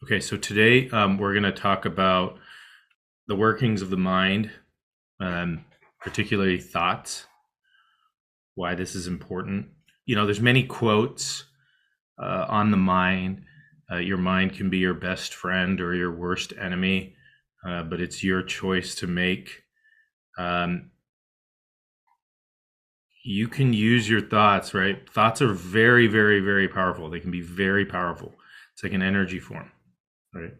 Okay, so today we're going to talk about the workings of the mind, particularly thoughts, why this is important. There's many quotes on the mind. Your mind can be your best friend or your worst enemy, but it's your choice to make. You can use your thoughts, right? Thoughts are very, very, very powerful. They can be very powerful. It's like an energy form, right?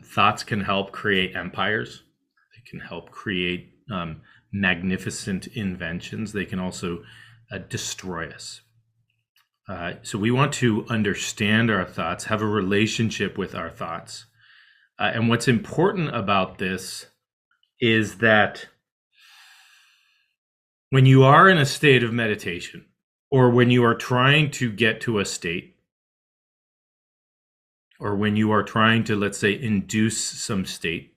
Thoughts can help create empires. They can help create magnificent inventions. They can also destroy us. So we want to understand our thoughts, have a relationship with our thoughts. And what's important about this is that when you are in a state of meditation, or when you are trying to get to a state, or when you are trying to, let's say, induce some state,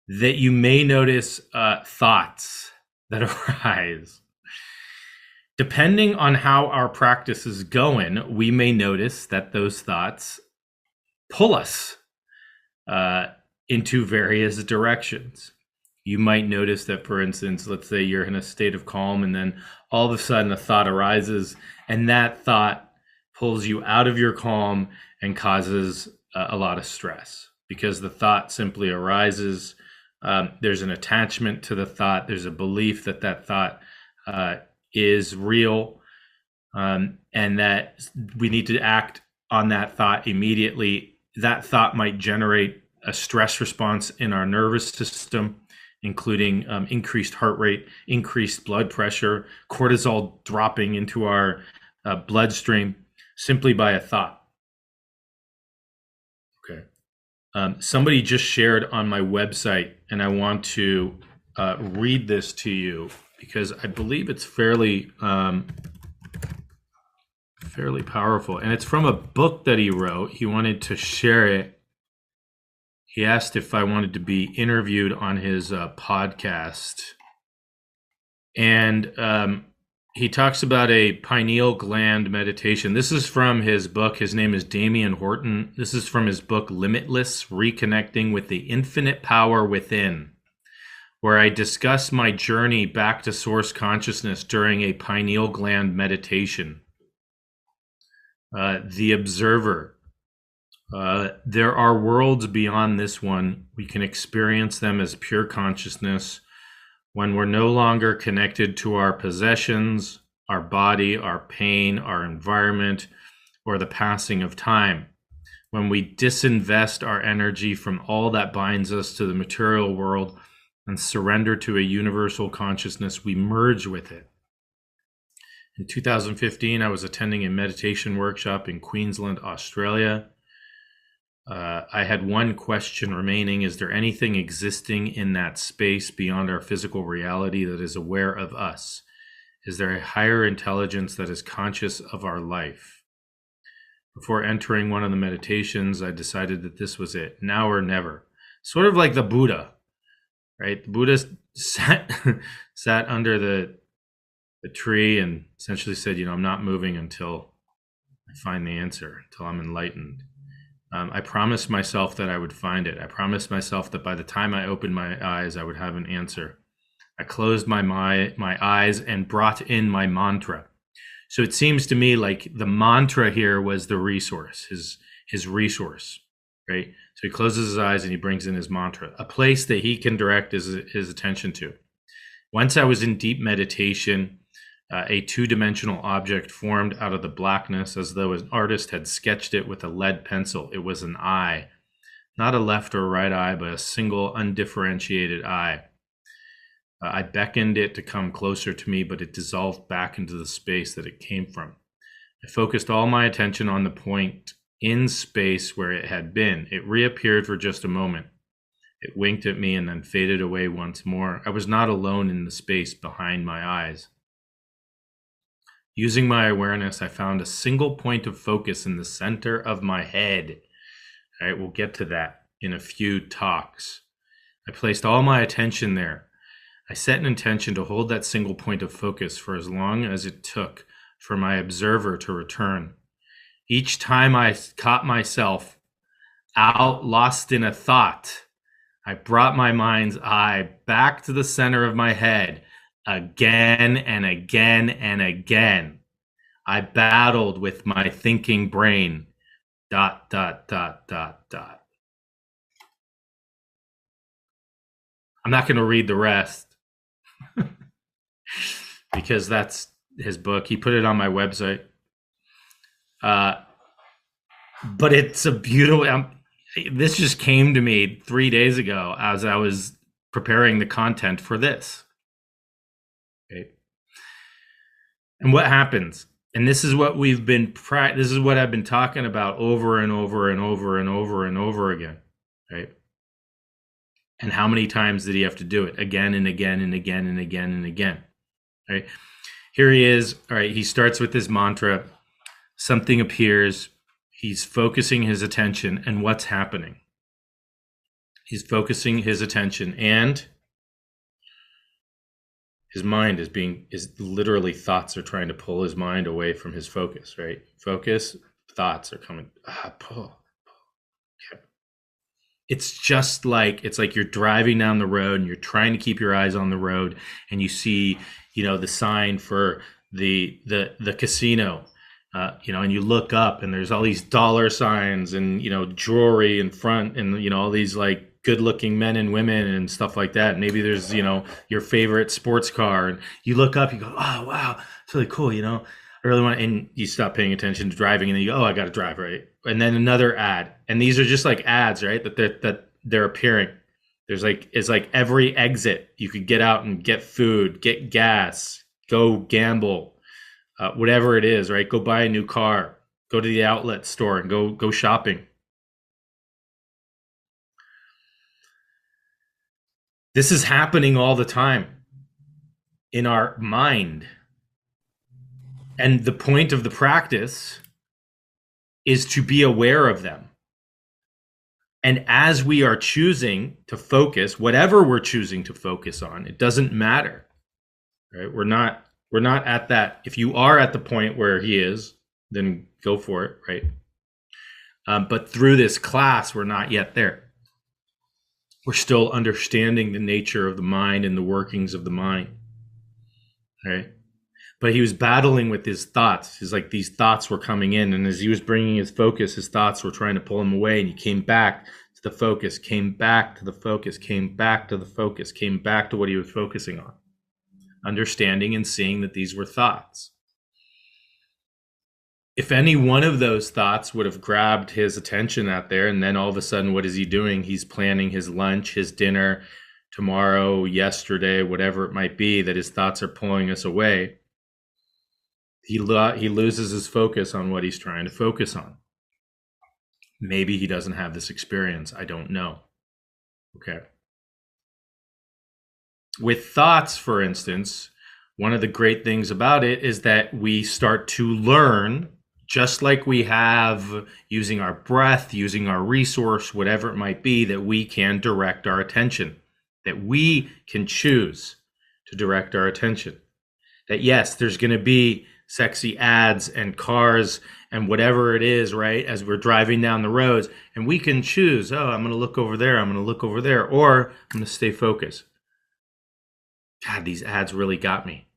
that you may notice thoughts that arise. Depending on how our practice is going, we may notice that those thoughts pull us into various directions. You might notice that, for instance, let's say you're in a state of calm and then all of a sudden a thought arises, and that thought pulls you out of your calm and causes a lot of stress because the thought simply arises. There's an attachment to the thought. There's a belief that that thought is real, and that we need to act on that thought immediately. That thought might generate a stress response in our nervous system, including increased heart rate, increased blood pressure, cortisol dropping into our bloodstream simply by a thought. Okay. Somebody just shared on my website, and I want to read this to you because I believe it's fairly powerful. And it's from a book that he wrote. He wanted to share it. He asked if I wanted to be interviewed on his podcast. And he talks about a pineal gland meditation. This is from his book. His name is Damian Horton. This is from his book, Limitless: Reconnecting with the Infinite Power Within, where I discuss my journey back to source consciousness during a pineal gland meditation. The observer. There are worlds beyond this one. We can experience them as pure consciousness when we're no longer connected to our possessions, our body, our pain, our environment, or the passing of time. When we disinvest our energy from all that binds us to the material world and surrender to a universal consciousness, we merge with it. In 2015, I was attending a meditation workshop in Queensland, Australia. I had one question remaining. Is there anything existing in that space beyond our physical reality that is aware of us? Is there a higher intelligence that is conscious of our life? Before entering one of the meditations, I decided that this was it, now or never. Sort of like the Buddha, right? The Buddha sat under the tree and essentially said, I'm not moving until I find the answer, until I'm enlightened. I promised myself that I would find it. I promised myself that by the time I opened my eyes, I would have an answer. I closed my eyes and brought in my mantra. So it seems to me like the mantra here was the resource, his resource, right? So he closes his eyes and he brings in his mantra, a place that he can direct his attention to. Once I was in deep meditation, a two-dimensional object formed out of the blackness as though an artist had sketched it with a lead pencil. It was an eye, not a left or right eye, but a single undifferentiated eye. I beckoned it to come closer to me, but it dissolved back into the space that it came from. I focused all my attention on the point in space where it had been. It reappeared for just a moment. It winked at me and then faded away once more. I was not alone in the space behind my eyes. Using my awareness, I found a single point of focus in the center of my head. All right, we'll get to that in a few talks. I placed all my attention there. I set an intention to hold that single point of focus for as long as it took for my observer to return. Each time I caught myself out, lost in a thought, I brought my mind's eye back to the center of my head again and again and again. I battled with my thinking brain. ... I'm not going to read the rest because that's his book. He put it on my website. But it's a beautiful. This just came to me 3 days ago as I was preparing the content for this. Okay. And what happens? And this is what we've been. This is what I've been talking about over and over and over and over and over again, right? And how many times did he have to do it? Again and again and again and again and again, right? Here he is. All right. He starts with his mantra. Something appears. He's focusing his attention, and what's happening? He's focusing his attention, and his mind is literally thoughts are trying to pull his mind away from his focus, right? Focus, thoughts are coming. Pull. Okay. It's like you're driving down the road and you're trying to keep your eyes on the road, and you see, the sign for the casino. And you look up and there's all these dollar signs and, jewelry in front and, all these like good looking men and women and stuff like that. And maybe there's, your favorite sports car, and you look up, you go, oh, wow, it's really cool. I really want to, and you stop paying attention to driving and then you go, oh, I got to drive, right? And then another ad. And these are just like ads, right? That they're appearing. It's like every exit you could get out and get food, get gas, go gamble. Whatever it is, right? Go buy a new car, go to the outlet store and go shopping. This is happening all the time in our mind. And the point of the practice is to be aware of them. And as we are choosing to focus, whatever we're choosing to focus on, it doesn't matter, right? We're not at that. If you are at the point where he is, then go for it, right? But through this class, we're not yet there. We're still understanding the nature of the mind and the workings of the mind, right? But he was battling with his thoughts. It's like these thoughts were coming in, and as he was bringing his focus, his thoughts were trying to pull him away, and he came back to the focus, came back to the focus, came back to the focus, came back to what he was focusing on. Understanding and seeing that these were thoughts. If any one of those thoughts would have grabbed his attention out there, and then all of a sudden, what is he doing? He's planning his lunch, his dinner, tomorrow, yesterday, whatever it might be, that his thoughts are pulling us away. He loses his focus on what he's trying to focus on. Maybe he doesn't have this experience. I don't know. Okay. With thoughts, for instance, one of the great things about it is that we start to learn, just like we have using our breath, using our resource, whatever it might be, that we can direct our attention, that we can choose to direct our attention. That yes, there's going to be sexy ads and cars and whatever it is, right, as we're driving down the roads, and we can choose, oh, I'm going to look over there, I'm going to look over there, or I'm going to stay focused. God, these ads really got me.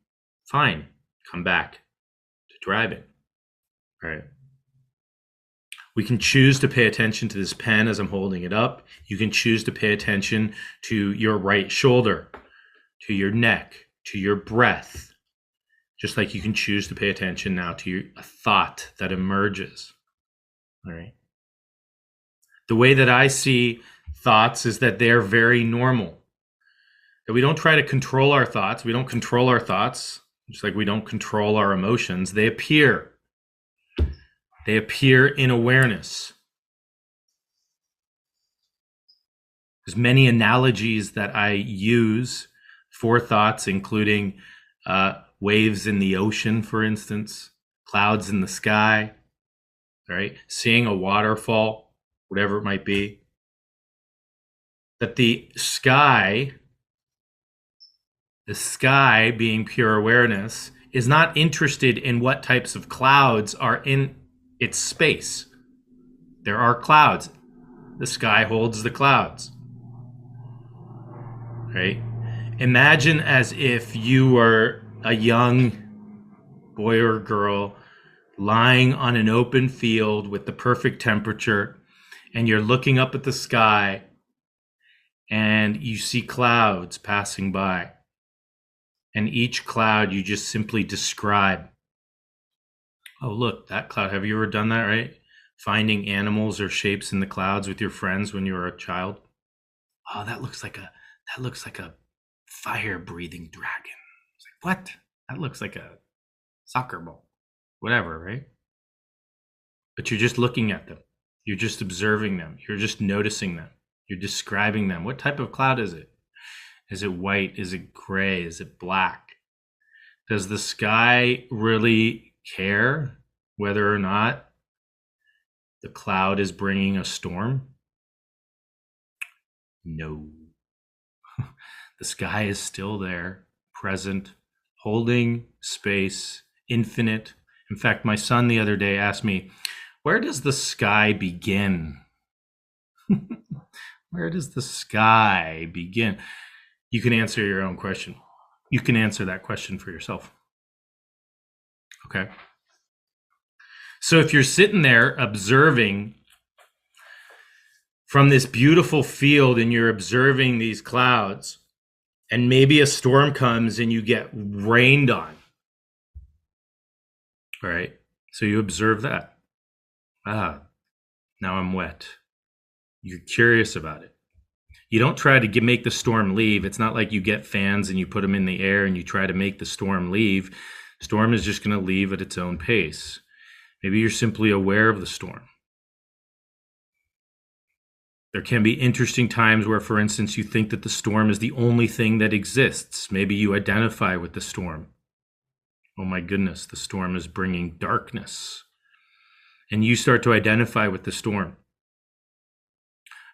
Fine, come back to driving, right? We can choose to pay attention to this pen as I'm holding it up. You can choose to pay attention to your right shoulder, to your neck, to your breath. Just like you can choose to pay attention now to a thought that emerges, all right? The way that I see thoughts is that they're very normal. That we don't try to control our thoughts. We don't control our thoughts, just like we don't control our emotions. They appear. They appear in awareness. There's many analogies that I use for thoughts, including waves in the ocean, for instance, clouds in the sky, right? Seeing a waterfall, whatever it might be. That the sky being pure awareness is not interested in what types of clouds are in It's space. There are clouds. The sky holds the clouds, right? Imagine as if you were a young boy or girl lying on an open field with the perfect temperature, and you're looking up at the sky and you see clouds passing by. And each cloud you just simply describe. Oh, look, that cloud. Have you ever done that, right? Finding animals or shapes in the clouds with your friends when you were a child. Oh, that looks like a fire-breathing dragon. It's like, what? That looks like a soccer ball. Whatever, right? But you're just looking at them. You're just observing them. You're just noticing them. You're describing them. What type of cloud is it? Is it white? Is it gray? Is it black? Does the sky really care whether or not the cloud is bringing a storm? No. The sky is still there, present, holding space, infinite. In fact, my son the other day asked me, where does the sky begin? Where does the sky begin? You can answer your own question. You can answer that question for yourself. Okay. So if you're sitting there observing from this beautiful field and you're observing these clouds, and maybe a storm comes and you get rained on, all right? So you observe that. Now I'm wet. You're curious about it. You don't try to make the storm leave. It's not like you get fans and you put them in the air and you try to make the storm leave. Storm is just going to leave at its own pace. Maybe you're simply aware of the storm. There can be interesting times where, for instance, you think that the storm is the only thing that exists. Maybe you identify with the storm. Oh my goodness, the storm is bringing darkness. And you start to identify with the storm.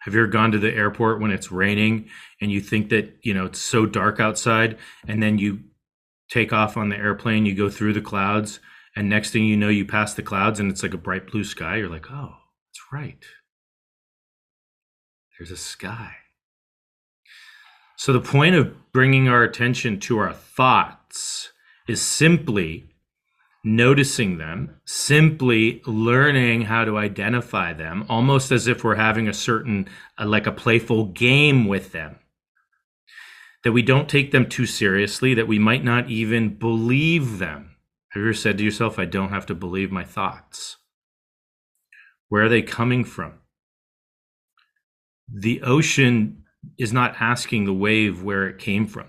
Have you ever gone to the airport when it's raining and you think that, it's so dark outside, and then you take off on the airplane, you go through the clouds, and next thing you know, you pass the clouds and it's like a bright blue sky. You're like, oh, that's right. There's a sky. So the point of bringing our attention to our thoughts is simply noticing them, simply learning how to identify them, almost as if we're having like a playful game with them. That we don't take them too seriously, that we might not even believe them. Have you ever said to yourself, I don't have to believe my thoughts? Where are they coming from? The ocean is not asking the wave where it came from,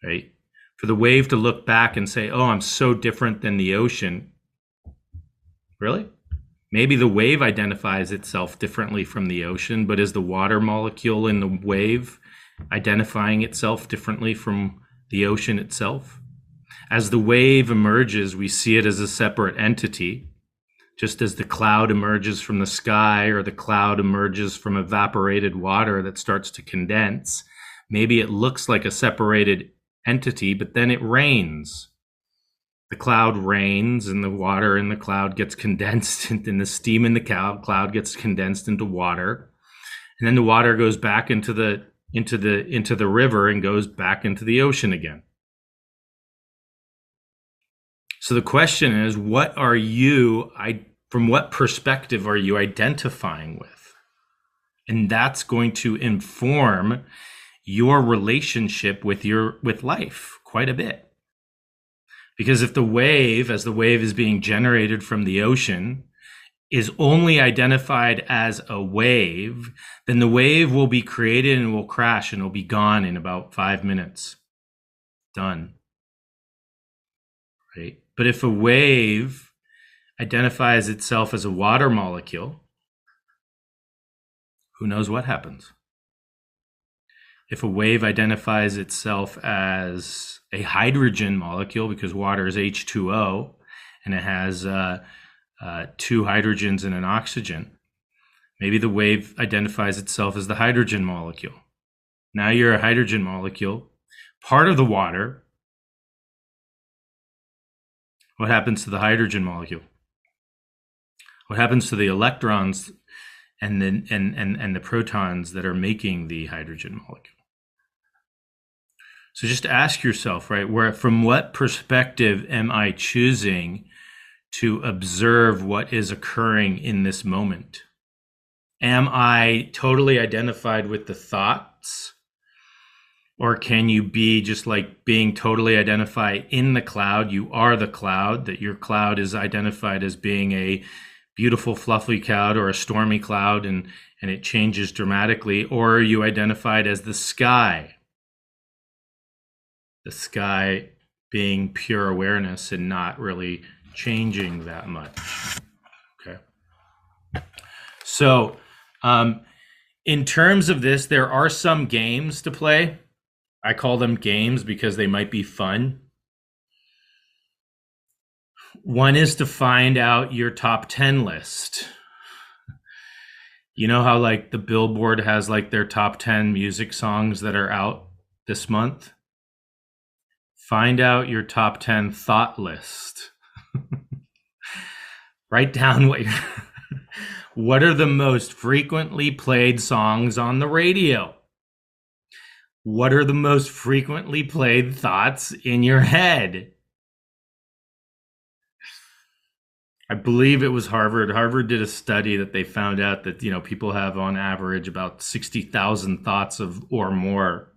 right? For the wave to look back and say, oh, I'm so different than the ocean. Really? Maybe the wave identifies itself differently from the ocean, but is the water molecule in the wave identifying itself differently from the ocean itself? As the wave emerges, we see it as a separate entity, just as the cloud emerges from the sky or the cloud emerges from evaporated water that starts to condense. Maybe it looks like a separated entity, but then it rains. The cloud rains and the water in the cloud gets condensed, and the steam in the cloud gets condensed into water. And then the water goes back into the river and goes back into the ocean again. So the question is, from what perspective are you identifying with? And that's going to inform your relationship with life quite a bit. Because if the wave, as the wave is being generated from the ocean, is only identified as a wave, then the wave will be created and will crash and will be gone in about 5 minutes. Done. Right? But if a wave identifies itself as a water molecule, who knows what happens? If a wave identifies itself as a hydrogen molecule, because water is H2O and it has 2 hydrogens and an oxygen, maybe the wave identifies itself as the hydrogen molecule. Now you're a hydrogen molecule, part of the water. What happens to the hydrogen molecule? What happens to the electrons and the protons that are making the hydrogen molecule? So just ask yourself, right, from what perspective am I choosing to observe what is occurring in this moment? Am I totally identified with the thoughts? Or can you be just like being totally identified in the cloud? You are the cloud, that your cloud is identified as being a beautiful, fluffy cloud or a stormy cloud, and it changes dramatically. Or are you identified as the sky being pure awareness and not really changing that much? Okay. So, in terms of this, there are some games to play. I call them games because they might be fun. One is to find out your top 10 list. You know how like the Billboard has like their top 10 music songs that are out this month? Find out your top 10 thought list. Write down what are the most frequently played songs on the radio? What are the most frequently played thoughts in your head? I believe it was Harvard. Harvard did a study that they found out that, people have on average about 60,000 thoughts or more,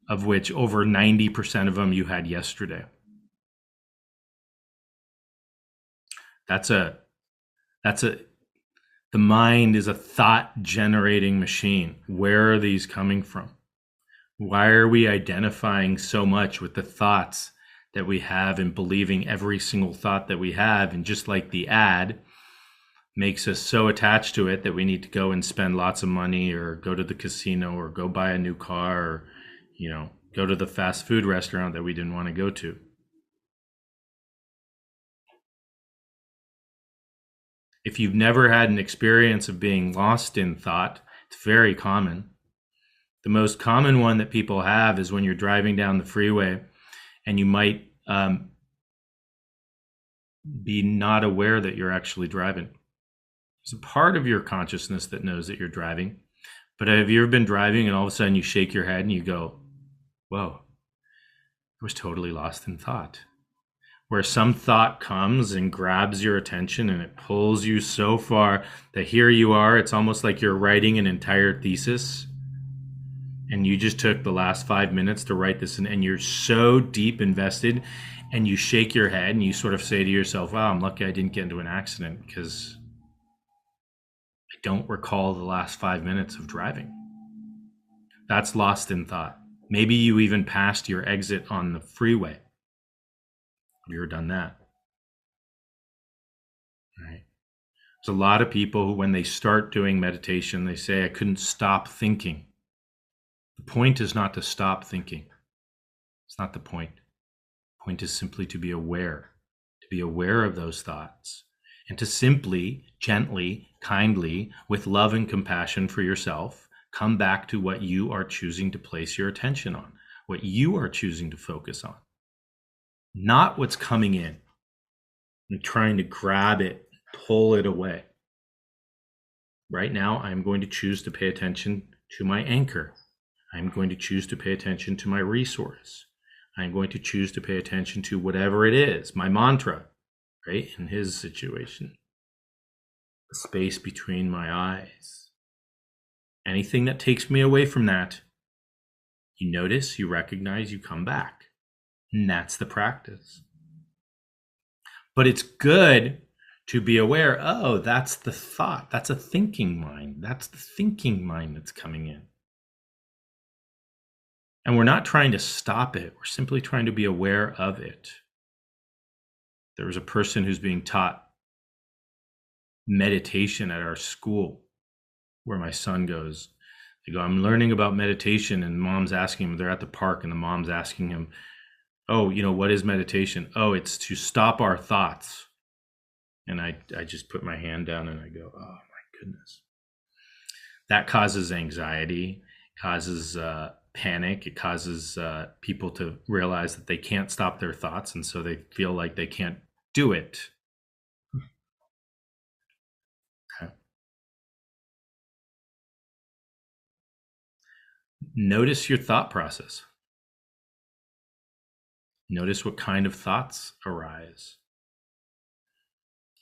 of which over 90% of them you had yesterday. The mind is a thought generating machine. Where are these coming from? Why are we identifying so much with the thoughts that we have and believing every single thought that we have? And just like the ad makes us so attached to it that we need to go and spend lots of money or go to the casino or go buy a new car or, go to the fast food restaurant that we didn't want to go to. If you've never had an experience of being lost in thought, it's very common. The most common one that people have is when you're driving down the freeway and you might be not aware that you're actually driving. There's a part of your consciousness that knows that you're driving. But have you ever been driving and all of a sudden you shake your head and you go, whoa, I was totally lost in thought? Where some thought comes and grabs your attention and it pulls you so far that here you are. It's almost like you're writing an entire thesis. And you just took the last 5 minutes to write this, and you're so deep invested, and you shake your head and you sort of say to yourself, wow, I'm lucky I didn't get into an accident because I don't recall the last 5 minutes of driving. That's lost in thought. Maybe you even passed your exit on the freeway. Have you ever done that? Right. There's a lot of people who, when they start doing meditation, they say, I couldn't stop thinking. The point is not to stop thinking. It's not the point. The point is simply to be aware of those thoughts, and to simply, gently, kindly, with love and compassion for yourself, come back to what you are choosing to place your attention on, what you are choosing to focus on, not what's coming in and trying to grab it, pull it away. Right now, I'm going to choose to pay attention to my anchor. I'm going to choose to pay attention to my resource. I'm going to choose to pay attention to whatever it is, my mantra, right? In his situation, the space between my eyes. Anything that takes me away from that, you notice, you recognize, you come back. And that's the practice. But it's good to be aware, oh, that's the thought. That's a thinking mind. That's the thinking mind that's coming in. And we're not trying to stop it. We're simply trying to be aware of it. There was a person who's being taught meditation at our school where my son goes. They go, I'm learning about meditation, and mom's asking him, they're at the park, and the mom's asking him, oh, what is meditation? Oh, it's to stop our thoughts. And I just put my hand down and I go, oh my goodness. That causes anxiety, causes panic. It causes people to realize that they can't stop their thoughts, and so they feel like they can't do it. Notice your thought process. Notice what kind of thoughts arise.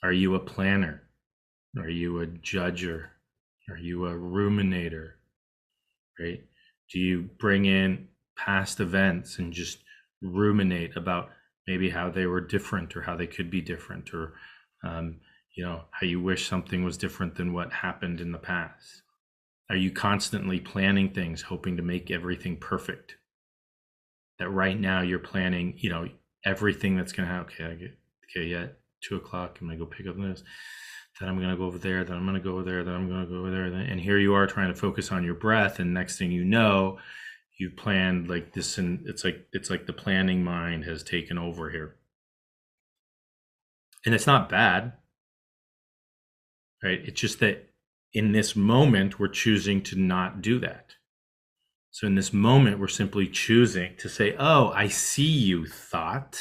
Are you a planner? Are you a judger? Are you a ruminator? Right? Do you bring in past events and just ruminate about maybe how they were different or how they could be different, or how you wish something was different than what happened in the past? Are you constantly planning things, hoping to make everything perfect? That right now you're planning, everything that's going to happen. Okay, 2:00, I'm going to go pick up this. Then I'm going to go over there. Then I'm going to go over there. Then I'm going to go over there. And here you are trying to focus on your breath. And next thing you know, you've planned like this, and it's like the planning mind has taken over here. And it's not bad, right? It's just that in this moment, we're choosing to not do that. So in this moment, we're simply choosing to say, oh, I see you, thought.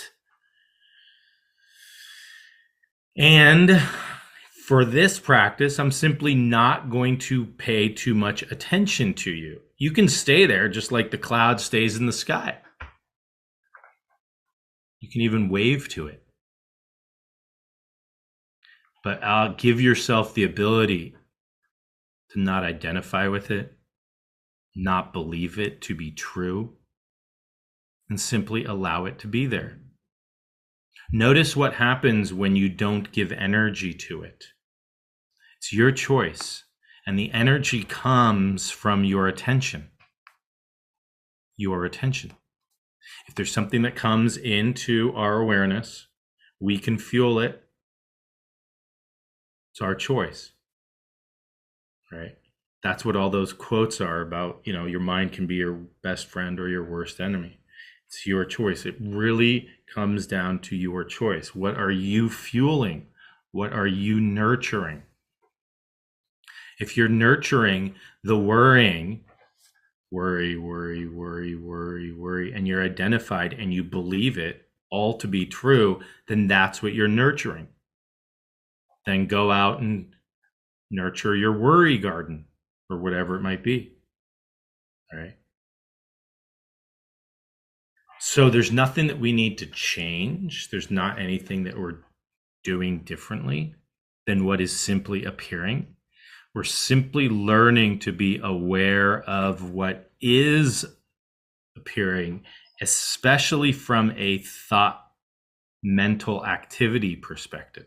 And for this practice, I'm simply not going to pay too much attention to you. You can stay there just like the cloud stays in the sky. You can even wave to it. But I'll give yourself the ability to not identify with it, not believe it to be true, and simply allow it to be there. Notice what happens when you don't give energy to it. It's your choice, and the energy comes from your attention. Your attention. If there's something that comes into our awareness, we can fuel it. It's our choice, right? That's what all those quotes are about. Your mind can be your best friend or your worst enemy. It's your choice. It really comes down to your choice. What are you fueling? What are you nurturing? If you're nurturing the worrying, worry, and you're identified and you believe it all to be true, then that's what you're nurturing. Then go out and nurture your worry garden or whatever it might be. All right. So there's nothing that we need to change. There's not anything that we're doing differently than what is simply appearing. We're simply learning to be aware of what is appearing, especially from a thought mental activity perspective.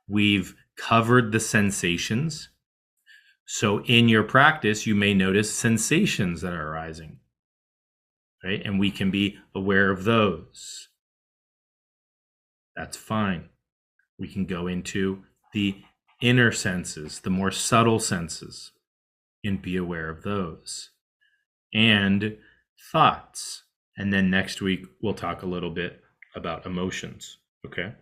We've covered the sensations. So in your practice, you may notice sensations that are arising, right? And we can be aware of those. That's fine. We can go into the inner senses, the more subtle senses, and be aware of those. And thoughts. And then next week, we'll talk a little bit about emotions, okay?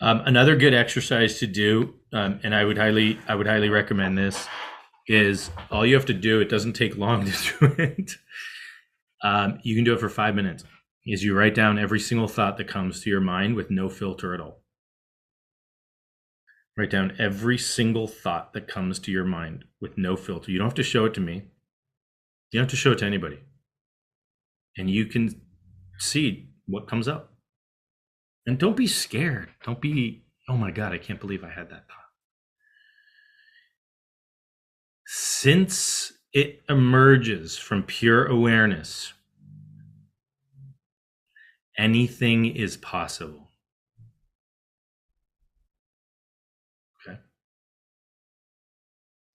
Another good exercise to do, and I would highly recommend this, is all you have to do, it doesn't take long to do it. You can do it for 5 minutes, is you write down every single thought that comes to your mind with no filter at all. Write down every single thought that comes to your mind with no filter. You don't have to show it to me. You don't have to show it to anybody. And you can see what comes up. And don't be scared. Don't be, oh my God, I can't believe I had that thought. Since it emerges from pure awareness, anything is possible. Okay.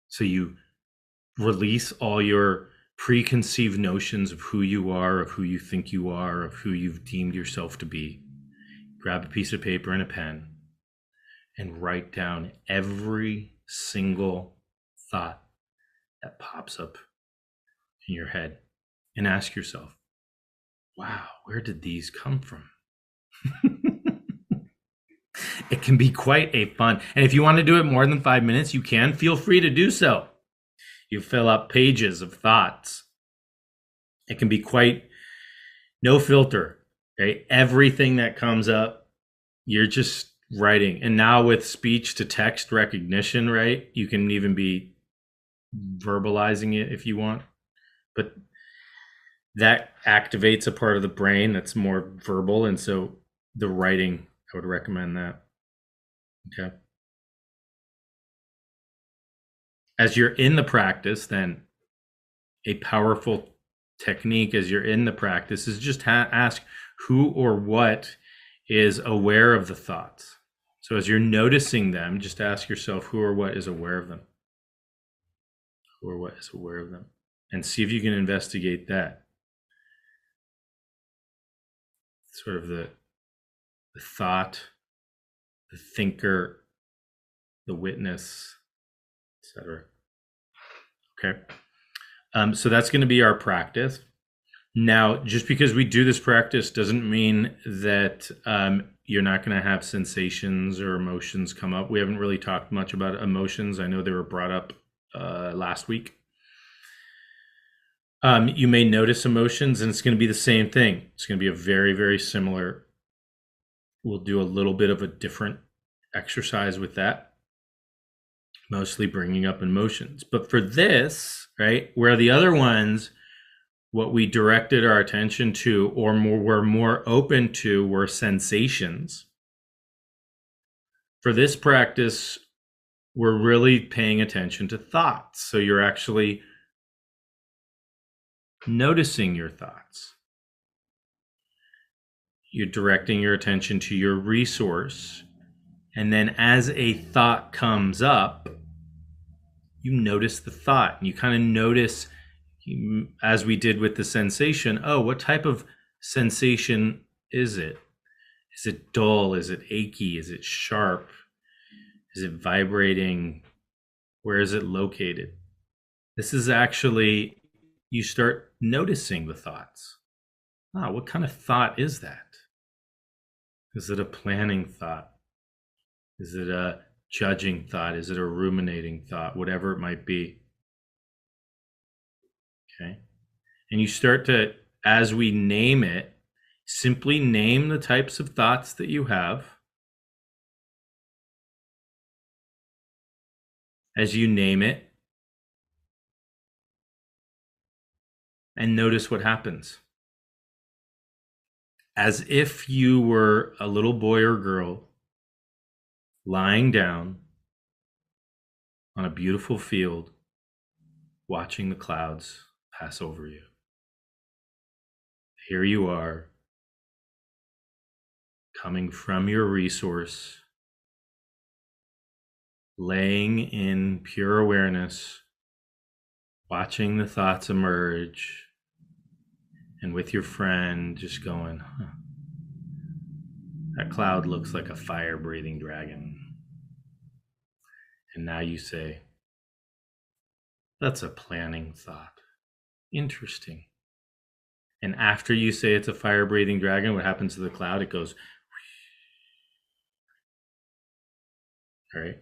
So you release all your preconceived notions of who you are, of who you think you are, of who you've deemed yourself to be. Grab a piece of paper and a pen and write down every single thought that pops up in your head and ask yourself, wow, where did these come from? It can be quite a fun. And if you want to do it more than 5 minutes, you can. Feel free to do so. You fill up pages of thoughts. It can be quite no filter, right? Everything that comes up, you're just writing. And now with speech to text recognition, right? You can even be verbalizing it if you want. But that activates a part of the brain that's more verbal. And so the writing, I would recommend that. Okay. As you're in the practice, then a powerful technique as you're in the practice is just ask who or what is aware of the thoughts. So as you're noticing them, just ask yourself who or what is aware of them. Who or what is aware of them. And see if you can investigate that. Sort of the thought, the thinker, the witness, etc. Okay. So that's going to be our practice. Now, just because we do this practice doesn't mean that you're not going to have sensations or emotions come up. We haven't really talked much about emotions. I know they were brought up last week. You may notice emotions, and it's going to be the same thing. It's going to be a very, very similar. We'll do a little bit of a different exercise with that, mostly bringing up emotions. But for this, right, where the other ones, what we directed our attention to or were more open to were sensations. For this practice, we're really paying attention to thoughts. So you're actually noticing your thoughts. You're directing your attention to your resource. And then as a thought comes up, you notice the thought. And you kind of notice, as we did with the sensation, oh, what type of sensation is it? Is it dull? Is it achy? Is it sharp? Is it vibrating? Where is it located? This is actually, you start noticing the thoughts. What kind of thought is that? Is it a planning thought? Is it a judging thought? Is it a ruminating thought? Whatever it might be. Okay. And you start to, as we name it, simply name the types of thoughts that you have. As you name it, and notice what happens. As if you were a little boy or girl lying down on a beautiful field, watching the clouds pass over you. Here you are, coming from your resource, laying in pure awareness, watching the thoughts emerge, and with your friend just going, that cloud looks like a fire-breathing dragon. And now you say, that's a planning thought. Interesting. And after you say it's a fire-breathing dragon, what happens to the cloud? It goes, all right.